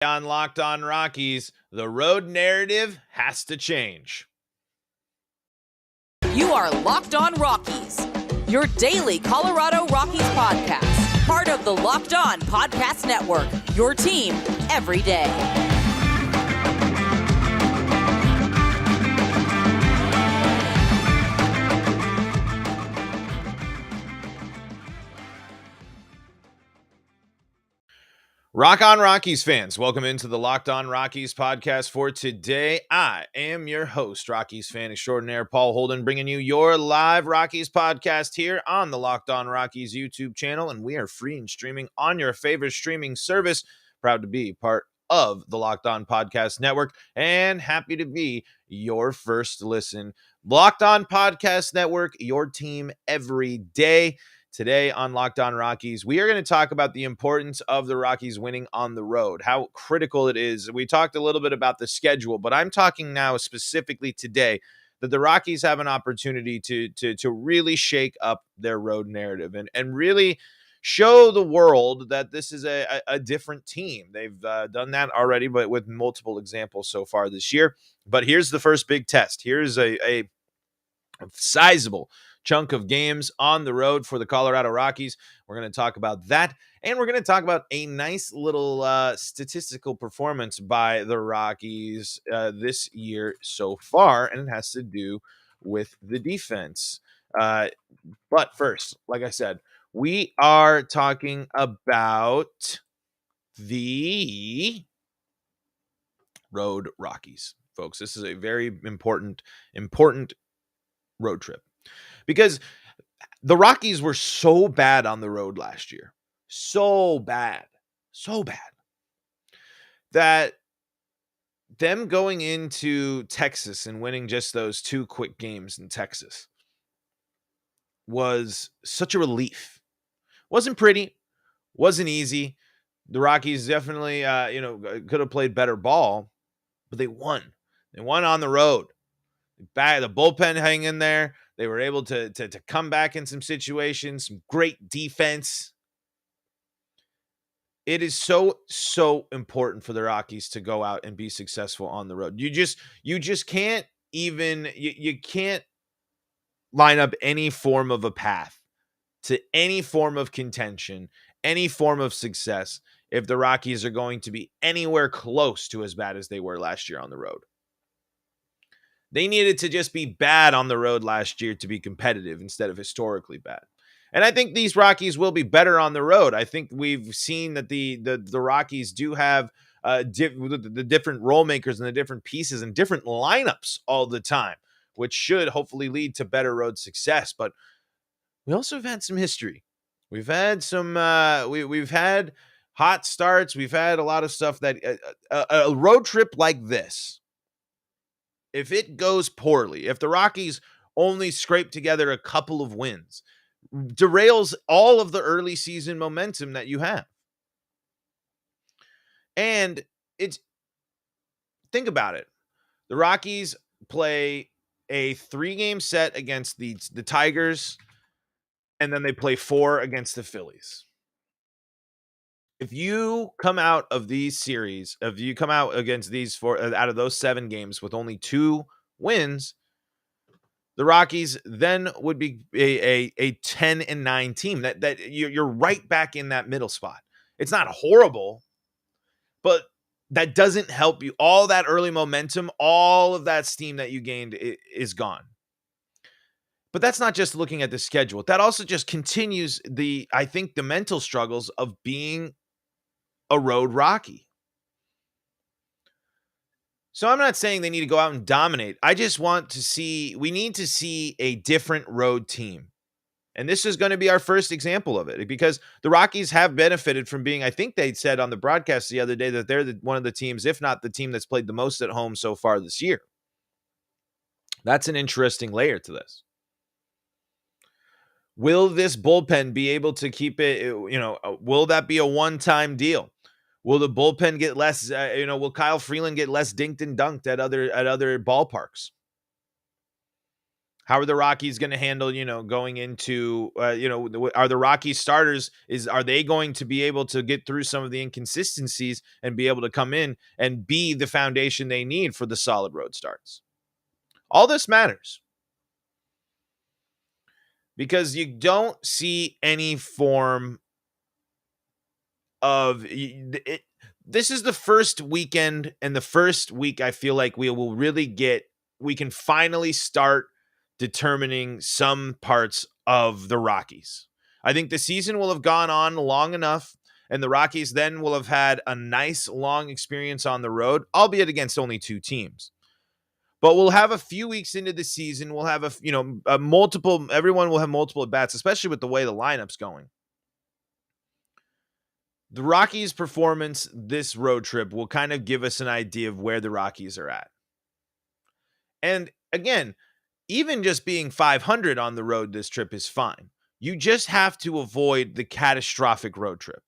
On Locked On Rockies, the road narrative has to change. You are Locked On Rockies, your daily Colorado Rockies podcast, part of the Locked On Podcast Network, your team every day. Rock on Rockies fans, welcome into the Locked On Rockies podcast for today. I am your host, Rockies fan extraordinaire Paul Holden, bringing you your live Rockies podcast here on the Locked On Rockies YouTube channel, and we are free and streaming on your favorite streaming service. Proud to be part of the Locked On Podcast Network and happy to be your first listen. Locked On Podcast Network, your team every day. Today on Locked On Rockies, we are going to talk about the importance of the Rockies winning on the road, how critical it is. We talked a little bit about the schedule, but I'm talking now specifically today that the Rockies have an opportunity to really shake up their road narrative and really show the world that this is a different team. They've done that already, but with multiple examples so far this year. But here's the first big test. Here's a sizable chunk of games on the road for the Colorado Rockies. We're going to talk about that, and we're going to talk about a nice little statistical performance by the Rockies this year so far, and it has to do with the defense. But first, like I said, we are talking about the road Rockies, folks. This is a very important road trip, because the Rockies were so bad on the road last year. So bad. That them going into Texas and winning just those two quick games in Texas was such a relief. Wasn't pretty. Wasn't easy. The Rockies definitely, could have played better ball, but they won. They won on the road. The bullpen hang in there. They were able to come back in some situations, some great defense. It is so important for the Rockies to go out and be successful on the road. You just can't even you can't line up any form of a path to any form of contention, any form of success if the Rockies are going to be anywhere close to as bad as they were last year on the road. They needed to just be bad on the road last year to be competitive instead of historically bad. And I think these Rockies will be better on the road. I think we've seen that the Rockies do have the different role makers and the different pieces and different lineups all the time, which should hopefully lead to better road success. But we also have had some history. We've had some we've had hot starts. We've had a lot of stuff that a road trip like this, if it goes poorly, if the Rockies only scrape together a couple of wins, derails all of the early season momentum that you have. And think about it. The Rockies play a 3-game set against the Tigers, and then they play 4 against the Phillies. If you come out of these series, if you come out against these 4 out of those 7 games with only 2 wins, the Rockies then would be a 10-9 team. That you're right back in that middle spot. It's not horrible, but that doesn't help you. All that early momentum, all of that steam that you gained is gone. But that's not just looking at the schedule. That also just continues the mental struggles of being a road Rocky. So I'm not saying they need to go out and dominate. I just we need to see a different road team. And this is going to be our first example of it, because the Rockies have benefited from being, I think they said on the broadcast the other day that they're one of the teams, if not the team that's played the most at home so far this year. That's an interesting layer to this. Will this bullpen be able to keep it, will that be a one-time deal? Will the bullpen get less, will Kyle Freeland get less dinked and dunked at other ballparks? How are the Rockies going to handle, going into, are the Rockies starters, are they going to be able to get through some of the inconsistencies and be able to come in and be the foundation they need for the solid road starts? All this matters because you don't see any form of it. This is the first weekend and the first week I feel like we can finally start determining some parts of the Rockies. I think the season will have gone on long enough, and the Rockies then will have had a nice long experience on the road, albeit against only 2 teams. But we'll have a few weeks into the season. We'll have everyone will have multiple at bats, especially with the way the lineup's going. The Rockies' performance this road trip will kind of give us an idea of where the Rockies are at. And again, even just being 500 on the road this trip is fine. You just have to avoid the catastrophic road trip.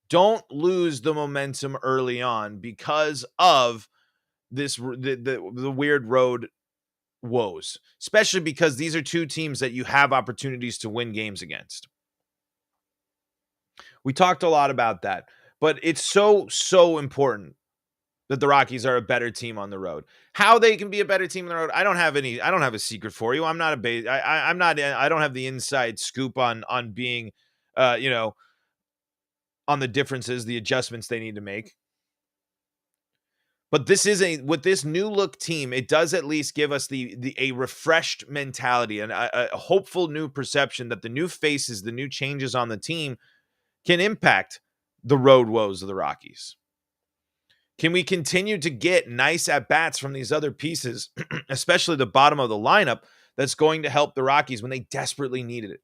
Don't lose the momentum early on because of the weird road woes, especially because these are 2 teams that you have opportunities to win games against. We talked a lot about that, but it's so important that the Rockies are a better team on the road. How they can be a better team on the road, I don't have a secret for you. I'm not I don't have the inside scoop on being on the differences, the adjustments they need to make. But with this new look team, it does at least give us a refreshed mentality and a hopeful new perception that the new faces, the new changes on the team can impact the road woes of the Rockies. Can we continue to get nice at-bats from these other pieces, especially the bottom of the lineup, that's going to help the Rockies when they desperately needed it?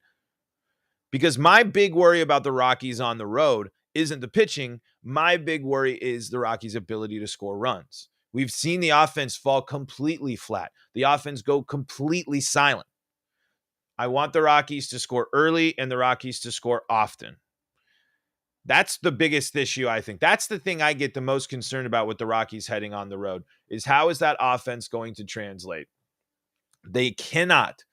Because my big worry about the Rockies on the road isn't the pitching. My big worry is the Rockies' ability to score runs. We've seen the offense fall completely flat. The offense go completely silent. I want the Rockies to score early and the Rockies to score often. That's the biggest issue, I think. That's the thing I get the most concerned about with the Rockies heading on the road, is how is that offense going to translate? They cannot,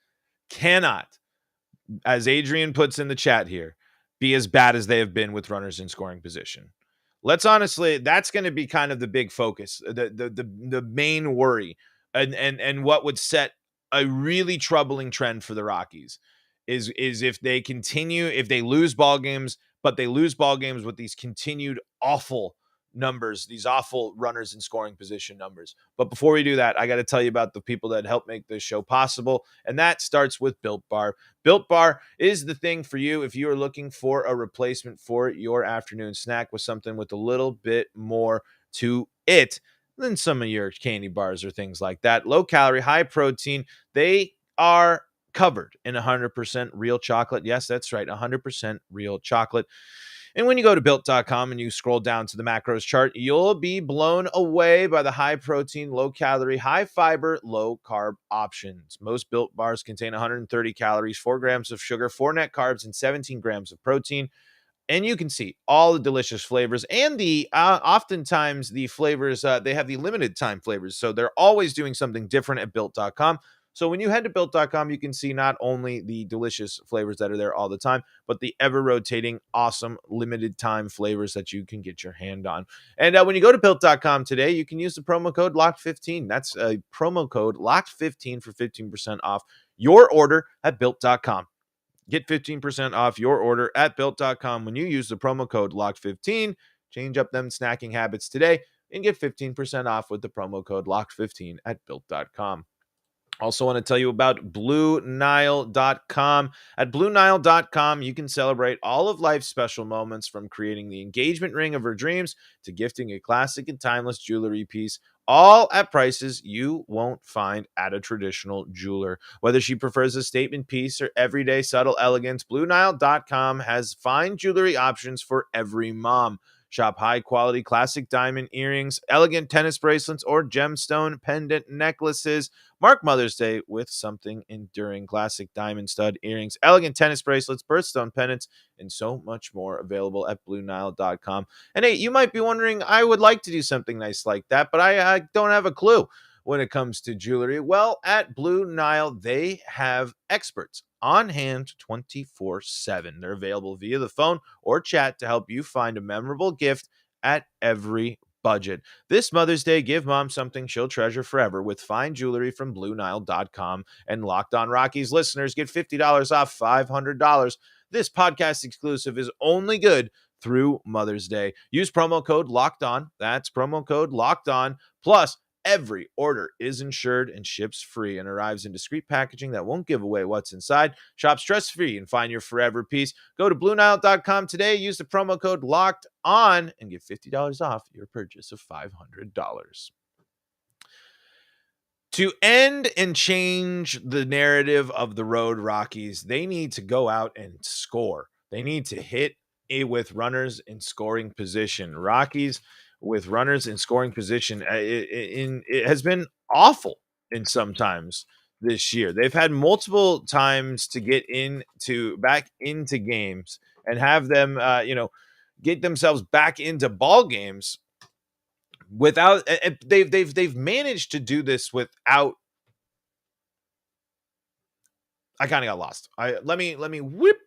as Adrian puts in the chat here, be as bad as they have been with runners in scoring position. Let's honestly, that's going to be kind of the big focus, the main worry, and what would set a really troubling trend for the Rockies is if they lose ball games, but they lose ball games with these continued awful numbers, these awful runners in scoring position numbers. But before we do that, I got to tell you about the people that help make this show possible, and that starts with Built Bar. Built Bar is the thing for you if you are looking for a replacement for your afternoon snack with something with a little bit more to it than some of your candy bars or things like that. Low calorie, high protein. They are covered in 100% real chocolate. Yes, that's right, 100% real chocolate. And when you go to Built.com and you scroll down to the macros chart, you'll be blown away by the high protein, low calorie, high fiber, low carb options. Most Built bars contain 130 calories, 4 grams of sugar, 4 net carbs, and 17 grams of protein. And you can see all the delicious flavors and the oftentimes the flavors, they have the limited time flavors. So they're always doing something different at Built.com. So when you head to Built.com, you can see not only the delicious flavors that are there all the time, but the ever-rotating, awesome, limited-time flavors that you can get your hand on. And when you go to Built.com today, you can use the promo code LOCKED15. That's a promo code LOCKED15 for 15% off your order at Built.com. Get 15% off your order at Built.com when you use the promo code LOCKED15. Change up them snacking habits today and get 15% off with the promo code LOCKED15 at Built.com. Also want to tell you about BlueNile.com. At BlueNile.com, you can celebrate all of life's special moments, from creating the engagement ring of her dreams to gifting a classic and timeless jewelry piece, all at prices you won't find at a traditional jeweler. Whether she prefers a statement piece or everyday subtle elegance, BlueNile.com has fine jewelry options for every mom. Shop high-quality classic diamond earrings, elegant tennis bracelets, or gemstone pendant necklaces. Mark Mother's Day with something enduring. Classic diamond stud earrings, elegant tennis bracelets, birthstone pendants, and so much more available at BlueNile.com. And hey, you might be wondering, I would like to do something nice like that, but I don't have a clue. when it comes to jewelry? Well, at Blue Nile, they have experts on hand 24/7. They're available via the phone or chat to help you find a memorable gift at every budget. This Mother's Day, give mom something she'll treasure forever with fine jewelry from BlueNile.com. And Locked On Rockies listeners get $50 off $500. This podcast exclusive is only good through Mother's Day. Use promo code Locked On. That's promo code Locked On. Plus, every order is insured and ships free and arrives in discreet packaging that won't give away what's inside. Shop stress-free and find your forever piece. Go to BlueNile.com today. Use the promo code Locked On and get $50 off your purchase of $500. To end and change the narrative of the Road Rockies, they need to go out and score. They need to hit it with runners in scoring position. Rockies with runners in scoring position, it has been awful in sometimes this year. They've had multiple times to get back into games and have them, get themselves back into ball games without. They've managed to do this without. I kind of got lost. Let me whip.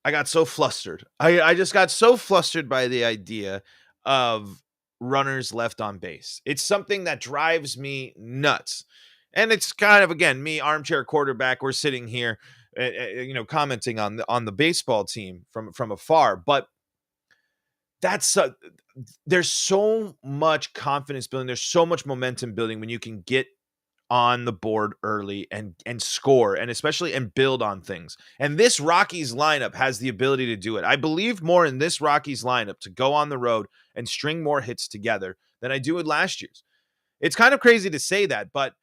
I got so flustered. I just got so flustered by the idea of runners left on base. It's something that drives me nuts. And it's kind of, again, me, armchair quarterback. We're sitting here, commenting on the baseball team from afar. But there's so much confidence building. There's so much momentum building when you can get on the board early and score, and especially and build on things. And this Rockies lineup has the ability to do it. I believe more in this Rockies lineup to go on the road and string more hits together than I do in last year's. It's kind of crazy to say that, but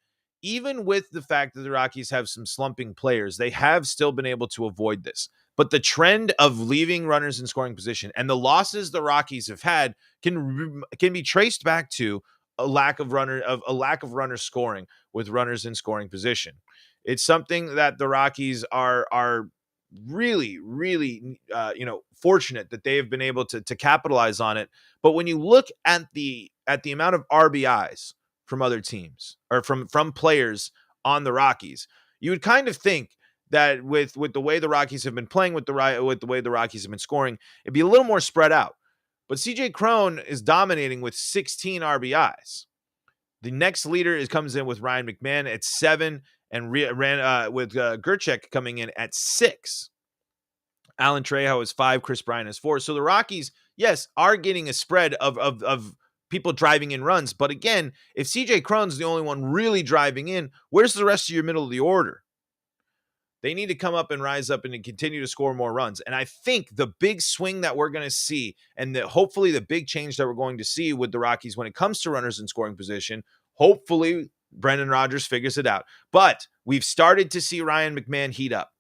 even with the fact that the Rockies have some slumping players, they have still been able to avoid this. But the trend of leaving runners in scoring position and the losses the Rockies have had can be traced back to a lack of runners scoring with runners in scoring position. It's something that the Rockies are really, really, fortunate that they have been able to capitalize on it. But when you look at the amount of RBIs from other teams or from players on the Rockies, you would kind of think that with the way the Rockies have been playing, with the way the Rockies have been scoring, it'd be a little more spread out. But CJ Cron is dominating with 16 RBIs. The next leader comes in with Ryan McMahon at 7, and with Gerchek coming in at 6. Alan Trejo is 5. Chris Bryant is 4. So the Rockies, yes, are getting a spread of people driving in runs. But again, if CJ Cron's the only one really driving in, where's the rest of your middle of the order? They need to come up and rise up and continue to score more runs. And I think the big swing that we're going to see, and hopefully the big change that we're going to see with the Rockies when it comes to runners in scoring position, hopefully Brendan Rodgers figures it out. But we've started to see Ryan McMahon heat up.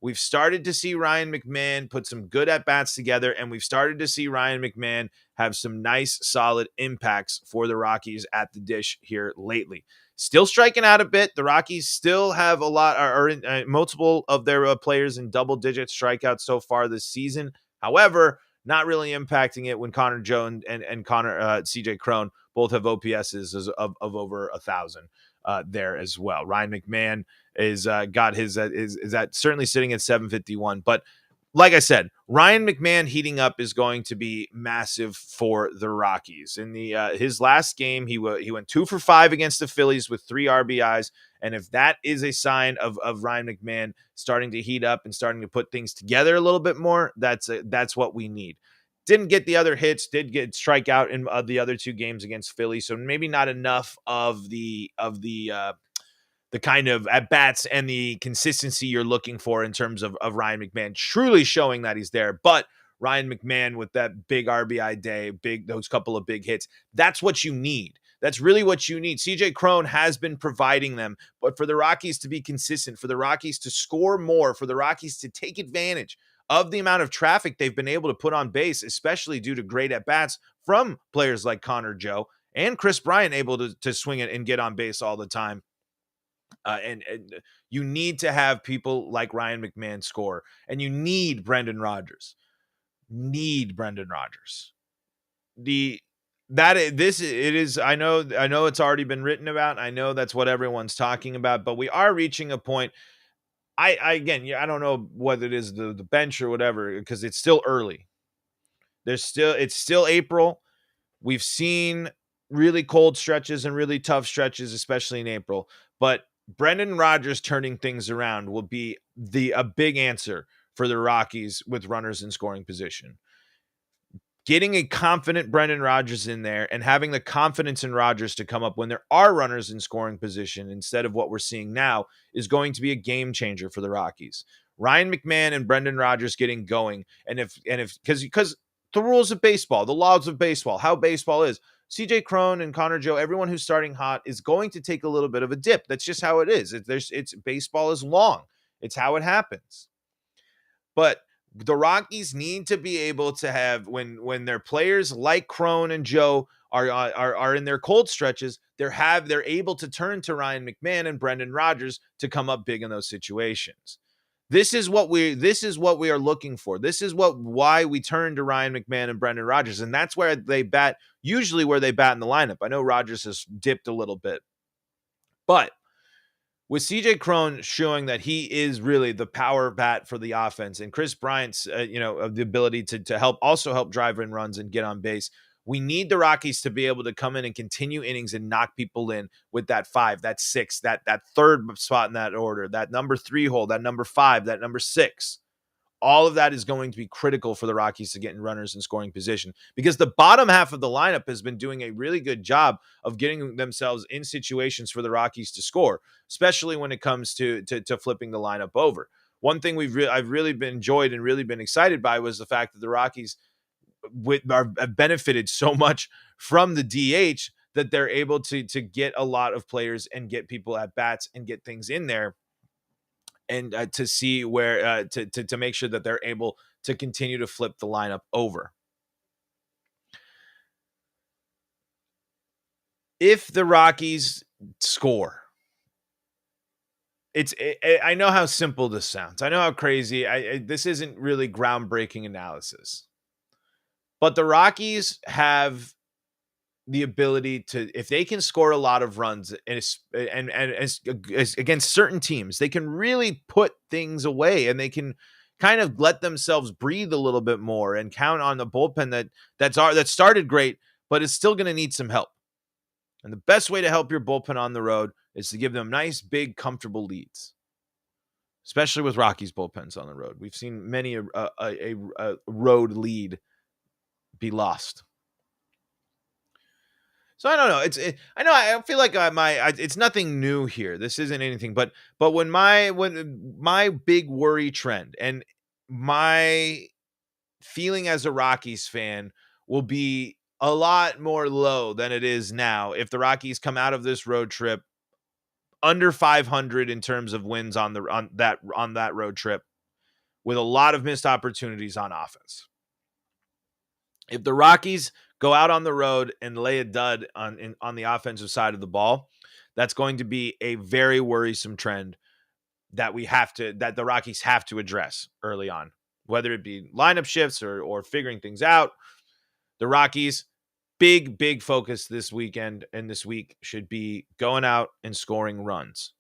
We've started to see Ryan McMahon put some good at-bats together, and we've started to see Ryan McMahon have some nice, solid impacts for the Rockies at the dish here lately. Still striking out a bit. The Rockies still have a lot, or multiple of their players in double-digit strikeouts so far this season. However, not really impacting it when Connor Jones and CJ Cron both have OPSs of over 1,000 there as well. Ryan McMahon is got his is that certainly sitting at 751, but like I said, Ryan McMahon heating up is going to be massive for the Rockies. In his last game, he went 2 for 5 against the Phillies with 3 RBIs. And if that is a sign of Ryan McMahon starting to heat up and starting to put things together a little bit more, that's what we need. Didn't get the other hits, did get strikeout in the other 2 games against Philly, so maybe not enough of the kind of at-bats and the consistency you're looking for in terms of Ryan McMahon truly showing that he's there. But Ryan McMahon with that big RBI day, those couple of big hits, that's what you need. That's really what you need. CJ Cron has been providing them, but for the Rockies to be consistent, for the Rockies to score more, for the Rockies to take advantage of the amount of traffic they've been able to put on base, especially due to great at-bats from players like Connor Joe and Chris Bryant able to swing it and get on base all the time. And you need to have people like Ryan McMahon score, and you need Brendan Rodgers. The it is. I know it's already been written about. I know that's what everyone's talking about, but we are reaching a point. I again, yeah, I don't know what it is, the bench or whatever, because it's still early. It's still April. We've seen really cold stretches and really tough stretches, especially in April. But Brendan Rodgers turning things around will be a big answer for the Rockies with runners in scoring position. Getting a confident Brendan Rodgers in there and having the confidence in Rodgers to come up when there are runners in scoring position instead of what we're seeing now is going to be a game changer for the Rockies. Ryan McMahon and Brendan Rodgers getting going, and if because the rules of baseball, the laws of baseball, how baseball is. CJ Cron and Connor Joe, everyone who's starting hot is going to take a little bit of a dip. That's just how it is. It's baseball is long. It's how it happens. But the Rockies need to be able to have when their players like Crone and Joe are in their cold stretches, they're able to turn to Ryan McMahon and Brendan Rodgers to come up big in those situations. This is what we are looking for. This is why we turn to Ryan McMahon and Brendan Rodgers, and that's where they bat. Usually, where they bat in the lineup. I know Rodgers has dipped a little bit, but with CJ Cron showing that he is really the power bat for the offense, and Chris Bryant's, the ability to help drive in runs and get on base, we need the Rockies to be able to come in and continue innings and knock people in with that 5, that 6, that third spot in that order, that number 3 hole, that number 5, that number 6. All of that is going to be critical for the Rockies to get in runners in scoring position because the bottom half of the lineup has been doing a really good job of getting themselves in situations for the Rockies to score, especially when it comes to flipping the lineup over. One thing I've really been enjoyed and really been excited by was the fact that the Rockies have benefited so much from the DH that they're able to get a lot of players and get people at bats and get things in there, and to see where to make sure that they're able to continue to flip the lineup over. If the Rockies score, I know how simple this sounds. I know how crazy. This isn't really groundbreaking analysis, but the Rockies have the ability to, if they can score a lot of runs and against certain teams, they can really put things away and they can kind of let themselves breathe a little bit more and count on the bullpen that started great, but is still going to need some help. And the best way to help your bullpen on the road is to give them nice, big, comfortable leads, especially with Rockies bullpens on the road. We've seen many a road lead be lost. So I don't know. I feel like it's nothing new here. This isn't anything, but when my big worry trend and my feeling as a Rockies fan will be a lot more low than it is now if the Rockies come out of this road trip under 500 in terms of wins on that road trip with a lot of missed opportunities on offense. If the Rockies go out on the road and lay a dud on the offensive side of the ball, that's going to be a very worrisome trend that the Rockies have to address early on, whether it be lineup shifts or figuring things out. The Rockies, big focus this weekend and this week should be going out and scoring runs.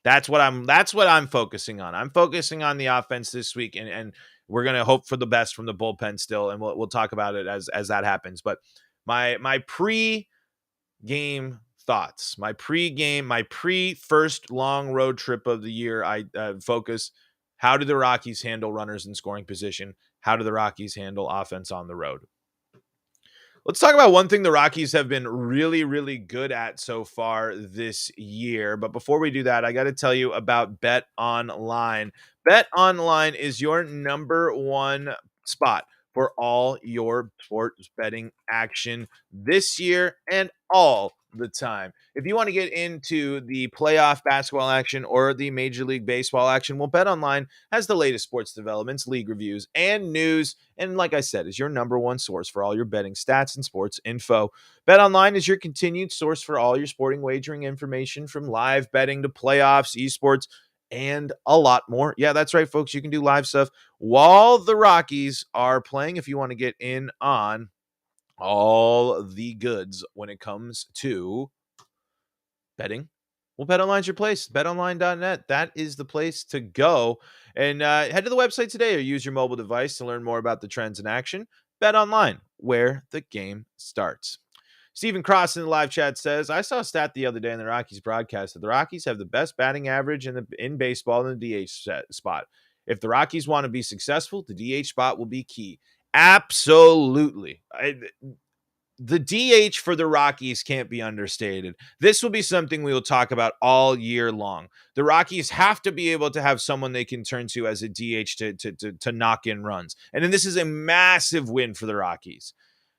That's what I'm focusing on. I'm focusing on the offense this week, and we're going to hope for the best from the bullpen still, and we'll talk about it as that happens. But my pre-game thoughts, my pre-first long road trip of the year, I focus, how do the Rockies handle runners in scoring position? How do the Rockies handle offense on the road? Let's talk about one thing the Rockies have been really, really good at so far this year. But before we do that, I got to tell you about BetOnline. BetOnline is your number one spot for all your sports betting action this year and all the time. If you want to get into the playoff basketball action or the Major League Baseball action, well, BetOnline has the latest sports developments, league reviews, and news. And like I said, is your number one source for all your betting stats and sports info. BetOnline is your continued source for all your sporting wagering information, from live betting to playoffs, esports, and a lot more. Yeah, that's right, folks. You can do live stuff while the Rockies are playing if you want to get in on all the goods when it comes to betting. Well, BetOnline's your place. BetOnline.net. That is the place to go. And head to the website today or use your mobile device to learn more about the trends in action. BetOnline, where the game starts. Stephen Cross in the live chat says, I saw a stat the other day in the Rockies broadcast that the Rockies have the best batting average in baseball in the DH spot. If the Rockies want to be successful, the DH spot will be key. Absolutely. The DH for the Rockies can't be understated. This will be something we will talk about all year long. The Rockies have to be able to have someone they can turn to as a DH to knock in runs. And then this is a massive win for the Rockies.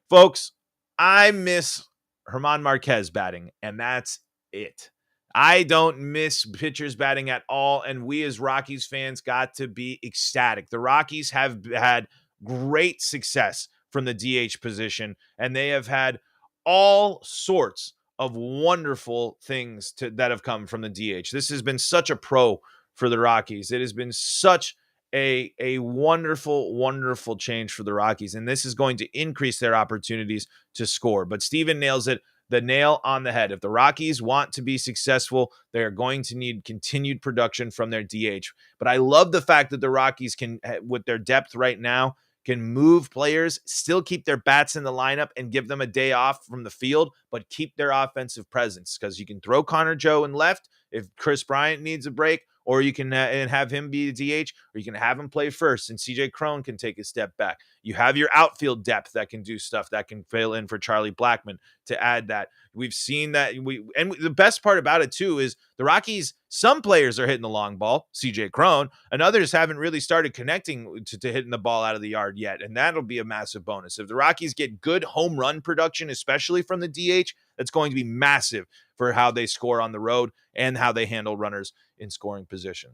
Folks, I miss German Marquez batting, and that's it. I don't miss pitchers batting at all, and we as Rockies fans got to be ecstatic. The Rockies have had great success from the DH position, and they have had all sorts of wonderful things that have come from the DH. This has been such a pro for the Rockies. It has been such a wonderful, wonderful change for the Rockies, and this is going to increase their opportunities to score. But Steven nails it, the nail on the head. If the Rockies want to be successful, they are going to need continued production from their DH. But I love the fact that the Rockies can, with their depth right now, can move players, still keep their bats in the lineup and give them a day off from the field, but keep their offensive presence, because you can throw Connor Joe in left if Chris Bryant needs a break, or you can have him be the DH, or you can have him play first, and CJ Cron can take a step back. You have your outfield depth that can do stuff, that can fill in for Charlie Blackmon to add that. We've seen that. And the best part about it, too, is the Rockies, some players are hitting the long ball, CJ Cron, and others haven't really started connecting to hitting the ball out of the yard yet, and that'll be a massive bonus. If the Rockies get good home run production, especially from the DH, that's going to be massive for how they score on the road and how they handle runners in scoring position.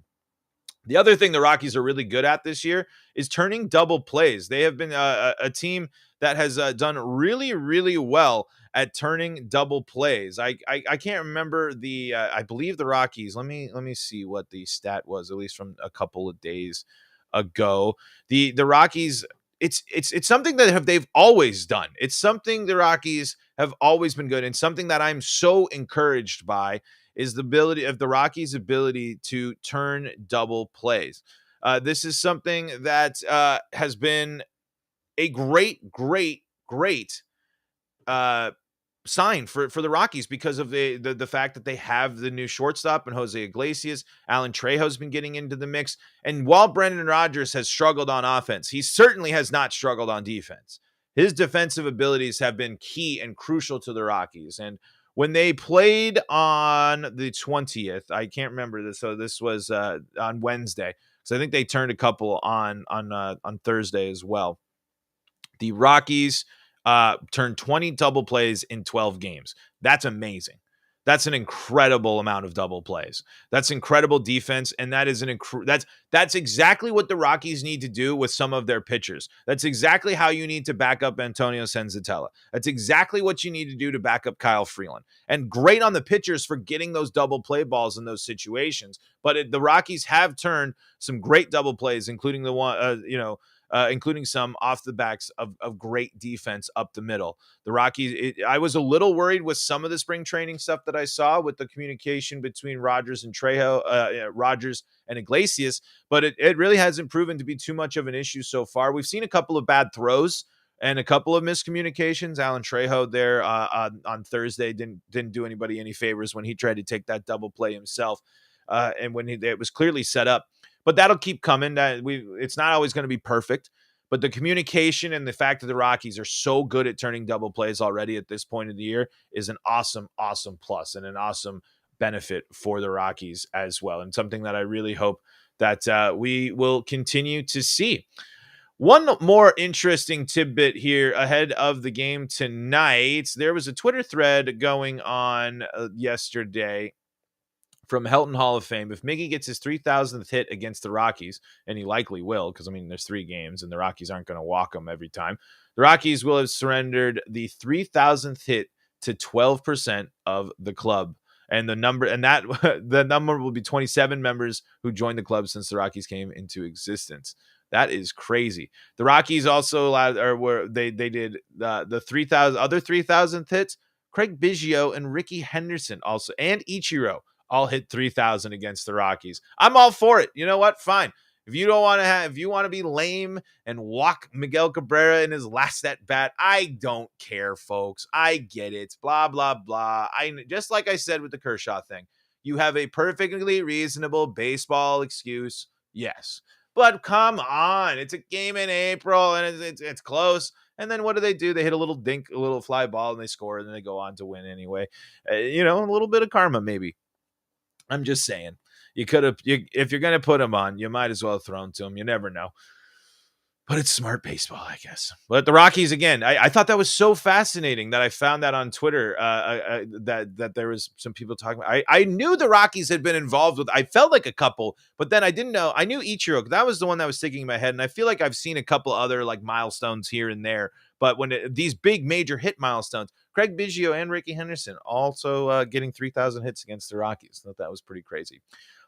The other thing the Rockies are really good at this year is turning double plays. They have been a team that has done really, really well at turning double plays. I can't remember I believe the Rockies. Let me see what the stat was, at least from a couple of days ago. The Rockies, it's something that they've always done. It's something the Rockies have always been good, and something that I'm so encouraged by is the Rockies' ability to turn double plays. This is something that has been a great sign for the Rockies, because of the fact that they have the new shortstop and Jose Iglesias. Alan Trejo's been getting into the mix. And while Brendan Rodgers has struggled on offense, he certainly has not struggled on defense. His defensive abilities have been key and crucial to the Rockies. And when they played on the 20th, I can't remember this. So this was on Wednesday. So I think they turned a couple on Thursday as well. The Rockies turned 20 double plays in 12 games. That's amazing. That's an incredible amount of double plays. That's incredible defense, and that is that's exactly what the Rockies need to do with some of their pitchers. That's exactly how you need to back up Antonio Senzatella. That's exactly what you need to do to back up Kyle Freeland. And great on the pitchers for getting those double play balls in those situations. But the Rockies have turned some great double plays, including the one, including some off the backs of great defense up the middle. The Rockies, I was a little worried with some of the spring training stuff that I saw with the communication between Rodgers and Trejo, Rodgers and Iglesias, but it really hasn't proven to be too much of an issue so far. We've seen a couple of bad throws and a couple of miscommunications. Alan Trejo there on Thursday didn't do anybody any favors when he tried to take that double play himself, and when it was clearly set up. But that'll keep coming. It's not always going to be perfect, but the communication and the fact that the Rockies are so good at turning double plays already at this point of the year is an awesome, awesome plus and an awesome benefit for the Rockies as well, and something that I really hope that we will continue to see. One more interesting tidbit here ahead of the game tonight. There was a Twitter thread going on yesterday from Helton Hall of Fame. If Miggy gets his 3,000th hit against the Rockies, and he likely will, because, there's 3 games, and the Rockies aren't going to walk him every time, the Rockies will have surrendered the 3,000th hit to 12% of the club. And the number will be 27 members who joined the club since the Rockies came into existence. That is crazy. The Rockies also allowed, or were they did the 3,000th hits. Craig Biggio and Ricky Henderson also, and Ichiro all hit 3,000 against the Rockies. I'm all for it. You know what? Fine. If you want to be lame and walk Miguel Cabrera in his last at bat, I don't care, folks. I get it. Blah, blah, blah. Just like I said with the Kershaw thing, you have a perfectly reasonable baseball excuse. Yes. But come on, it's a game in April and it's close. And then what do? They hit a little fly ball and they score and then they go on to win anyway. A little bit of karma maybe. I'm just saying. If you're going to put him on, you might as well throw him to him. You never know. But it's smart baseball, I guess. But the Rockies, again, I thought that was so fascinating that I found that on Twitter, that there was some people talking about. I knew the Rockies had been involved with, I felt like a couple, but then I didn't know. I knew Ichiro. That was the one that was sticking in my head. And I feel like I've seen a couple other like milestones here and there. But these big major hit milestones, Craig Biggio and Ricky Henderson also getting 3,000 hits against the Rockies. I thought that was pretty crazy.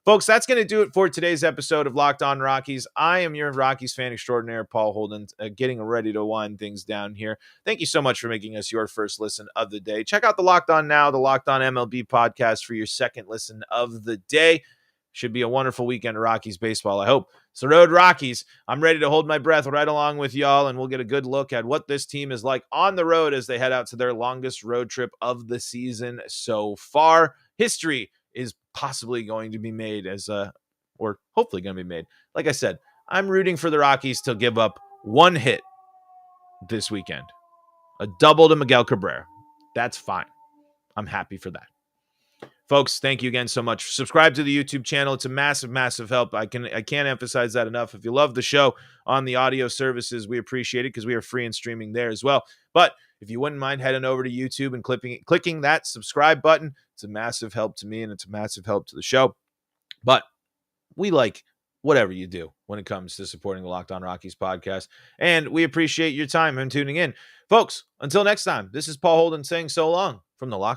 Folks, that's going to do it for today's episode of Locked On Rockies. I am your Rockies fan extraordinaire, Paul Holden, getting ready to wind things down here. Thank you so much for making us your first listen of the day. Check out the Locked On Now, the Locked On MLB podcast for your second listen of the day. Should be a wonderful weekend of Rockies baseball, I hope. So, Road Rockies, I'm ready to hold my breath right along with y'all, and we'll get a good look at what this team is like on the road as they head out to their longest road trip of the season so far. History is possibly going to be made or hopefully going to be made. Like I said, I'm rooting for the Rockies to give up one hit this weekend. A double to Miguel Cabrera. That's fine. I'm happy for that. Folks, thank you again so much. Subscribe to the YouTube channel. It's a massive, massive help. I can't emphasize that enough. If you love the show on the audio services, we appreciate it because we are free and streaming there as well. But if you wouldn't mind heading over to YouTube and clicking that subscribe button, it's a massive help to me and it's a massive help to the show. But we like whatever you do when it comes to supporting the Locked On Rockies podcast. And we appreciate your time and tuning in. Folks, until next time, this is Paul Holden saying so long from the Locked On